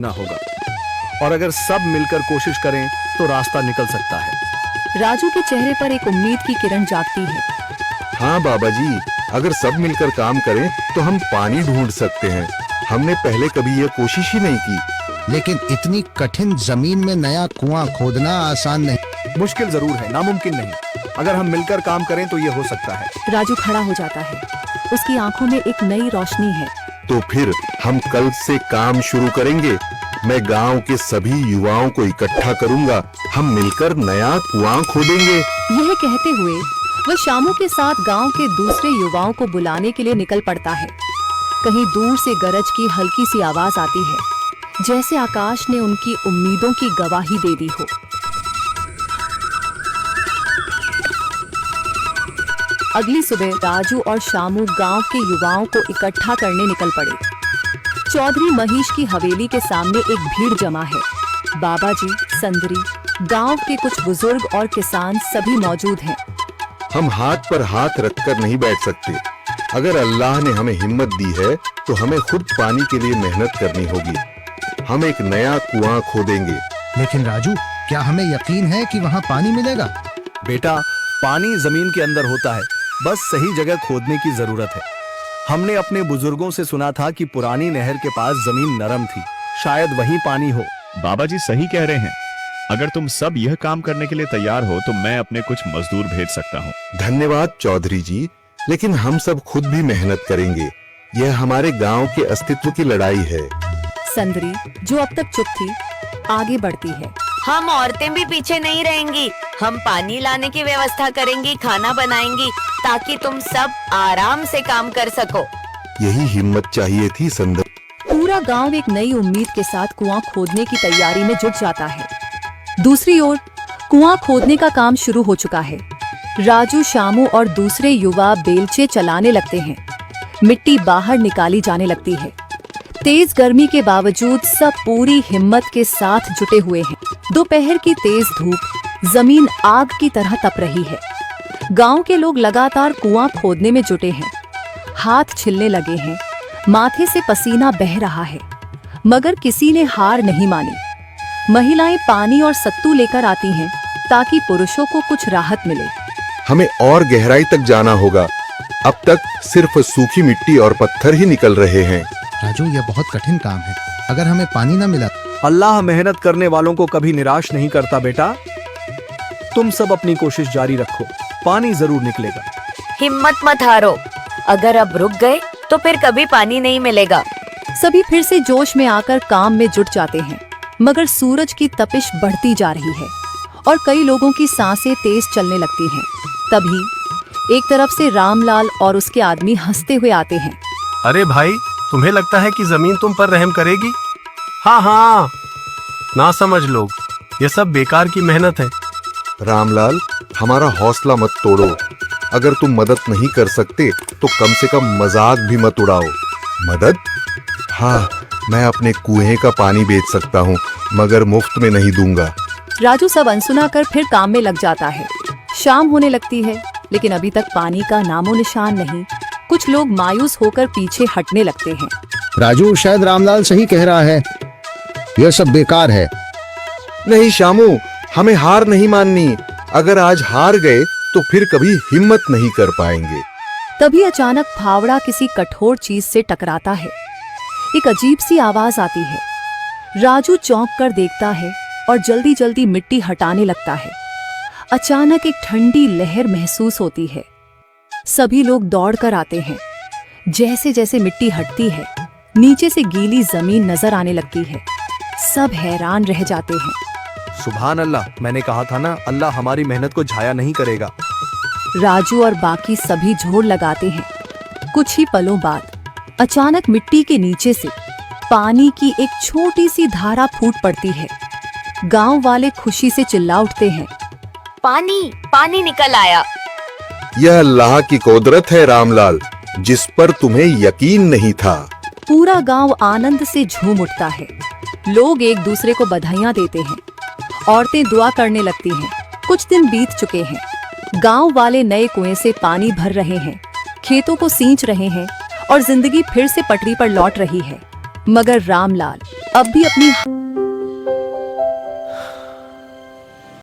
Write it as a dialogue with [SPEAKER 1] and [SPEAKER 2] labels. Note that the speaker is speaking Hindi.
[SPEAKER 1] ना होगा, और अगर सब मिलकर कोशिश करें तो रास्ता निकल सकता है।
[SPEAKER 2] राजू के चेहरे पर एक उम्मीद की किरण जागती है।
[SPEAKER 3] हाँ बाबा जी, अगर सब मिलकर काम करें तो हम पानी ढूंढ सकते हैं। हमने पहले कभी यह कोशिश ही नहीं की।
[SPEAKER 4] लेकिन इतनी कठिन जमीन में नया कुआं खोदना आसान नहीं।
[SPEAKER 1] मुश्किल जरूर है, नामुमकिन नहीं। अगर हम मिलकर काम करें तो ये हो सकता है।
[SPEAKER 2] राजू खड़ा हो जाता है। उसकी आंखों में एक नई रोशनी है।
[SPEAKER 3] तो फिर हम कल से काम शुरू करेंगे। मैं गांव के सभी युवाओं को इकट्ठा करूंगा। हम मिलकर नया कुआं खोदेंगे।
[SPEAKER 2] यह कहते हुए वह शामू के साथ गांव के दूसरे युवाओं को बुलाने के लिए निकल पड़ता है। कहीं दूर से गरज की हल्की सी आवाज आती है, जैसे आकाश ने उनकी उम्मीदों की गवाही दे दी हो। अगली सुबह राजू और शामू गांव के युवाओं को इकट्ठा करने निकल पड़े। चौधरी महेश की हवेली के सामने एक भीड़ जमा है। बाबा जी, संदरी, गांव के कुछ बुजुर्ग और किसान सभी मौजूद हैं।
[SPEAKER 3] हम हाथ पर हाथ रखकर नहीं बैठ सकते। अगर अल्लाह ने हमें हिम्मत दी है तो हमें खुद पानी के लिए मेहनत करनी होगी। हम एक नया कुआं खोदेंगे।
[SPEAKER 4] लेकिन राजू, क्या हमें यकीन है कि वहाँ पानी मिलेगा?
[SPEAKER 1] बेटा, पानी जमीन के अंदर होता है, बस सही जगह खोदने की जरूरत है। हमने अपने बुजुर्गों से सुना था कि पुरानी नहर के पास जमीन नरम थी, शायद वहीं पानी हो।
[SPEAKER 5] बाबा जी सही कह रहे हैं। अगर तुम सब यह काम करने के लिए तैयार हो तो मैं अपने कुछ मजदूर भेज सकता हूँ।
[SPEAKER 3] धन्यवाद चौधरी जी, लेकिन हम सब खुद भी मेहनत करेंगे। यह हमारे गांव के अस्तित्व की लड़ाई है।
[SPEAKER 2] संदरी, जो अब तक चुप थी, आगे बढ़ती है।
[SPEAKER 6] हम औरतें भी पीछे नहीं रहेंगी। हम पानी लाने की व्यवस्था करेंगी, खाना बनाएंगी, ताकि तुम सब आराम से काम कर सको।
[SPEAKER 3] यही हिम्मत चाहिए थी संदर।
[SPEAKER 2] पूरा गांव एक नई उम्मीद के साथ कुआं खोदने की तैयारी में जुट जाता है। दूसरी ओर कुआं खोदने का काम शुरू हो चुका है। राजू, शामू और दूसरे युवा बेलचे चलाने लगते हैं। मिट्टी बाहर निकाली जाने लगती है। तेज गर्मी के बावजूद सब पूरी हिम्मत के साथ जुटे हुए हैं। दोपहर की तेज धूप जमीन आग की तरह तप रही है। गांव के लोग लगातार कुआं खोदने में जुटे हैं। हाथ छिलने लगे हैं, माथे से पसीना बह रहा है, मगर किसी ने हार नहीं मानी। महिलाएं पानी और सत्तू लेकर आती हैं ताकि पुरुषों को कुछ राहत मिले।
[SPEAKER 3] हमें और गहराई तक जाना होगा। अब तक सिर्फ सूखी मिट्टी और पत्थर ही निकल रहे हैं।
[SPEAKER 4] राजू, यह बहुत कठिन काम है। अगर हमें पानी न मिला।
[SPEAKER 1] अल्लाह मेहनत करने वालों को कभी निराश नहीं करता बेटा। तुम सब अपनी कोशिश जारी रखो, पानी जरूर निकलेगा।
[SPEAKER 6] हिम्मत मत हारो। अगर अब रुक गए तो फिर कभी पानी नहीं मिलेगा।
[SPEAKER 2] सभी फिर से जोश में आकर काम में जुट जाते हैं, मगर सूरज की तपिश बढ़ती जा रही है और कई लोगों की सांसें तेज चलने लगती हैं। तभी एक तरफ से रामलाल और उसके आदमी हंसते हुए आते हैं।
[SPEAKER 7] अरे भाई, तुम्हें लगता है कि जमीन तुम पर रहम करेगी? हाँ हाँ, ना समझ लोग, ये सब बेकार की मेहनत है।
[SPEAKER 3] रामलाल, हमारा हौसला मत तोड़ो। अगर तुम मदद नहीं कर सकते तो कम से कम मजाक भी मत उड़ाओ। मदद? हाँ, मैं अपने कुएं का पानी बेच सकता हूँ, मगर मुफ्त में नहीं दूंगा।
[SPEAKER 2] राजू सब अनसुना कर फिर काम में लग जाता है। शाम होने लगती है, लेकिन अभी तक पानी का नामो निशान नहीं। कुछ लोग मायूस होकर पीछे हटने लगते हैं।
[SPEAKER 4] राजू, शायद रामलाल सही कह रहा है। यह सब बेकार है।
[SPEAKER 3] नहीं शामू, हमें हार नहीं माननी। अगर आज हार गए तो फिर कभी हिम्मत नहीं कर पाएंगे।
[SPEAKER 2] तभी अचानक फावड़ा किसी कठोर चीज से टकराता है। एक अजीब सी आवाज आती है। राजू चौंक कर देखता है और जल्दी जल्दी मिट्टी हटाने लगता है। अचानक एक ठंडी लहर महसूस होती है। सभी लोग दौड़ कर आते हैं। जैसे जैसे मिट्टी हटती है, नीचे से गीली जमीन नजर आने लगती है। सब हैरान रह जाते हैं।
[SPEAKER 1] सुभान अल्लाह, मैंने कहा था ना, अल्लाह हमारी मेहनत को जाया नहीं करेगा।
[SPEAKER 2] राजू और बाकी सभी जोर लगाते हैं। कुछ ही पलों बाद अचानक मिट्टी के नीचे से पानी की एक छोटी सी धारा फूट पड़ती है। गांव वाले खुशी से चिल्ला उठते हैं।
[SPEAKER 6] पानी पानी निकल आया।
[SPEAKER 3] यह अल्लाह की कुदरत है रामलाल, जिस पर तुम्हें यकीन नहीं था।
[SPEAKER 2] पूरा गांव आनंद से झूम उठता है। लोग एक दूसरे को बधाइयां देते हैं। औरतें दुआ करने लगती हैं। कुछ दिन बीत चुके हैं। गांव वाले नए कुएं से पानी भर रहे हैं, खेतों को सींच रहे हैं और जिंदगी फिर से पटरी पर लौट रही है। मगर रामलाल अब भी अपनी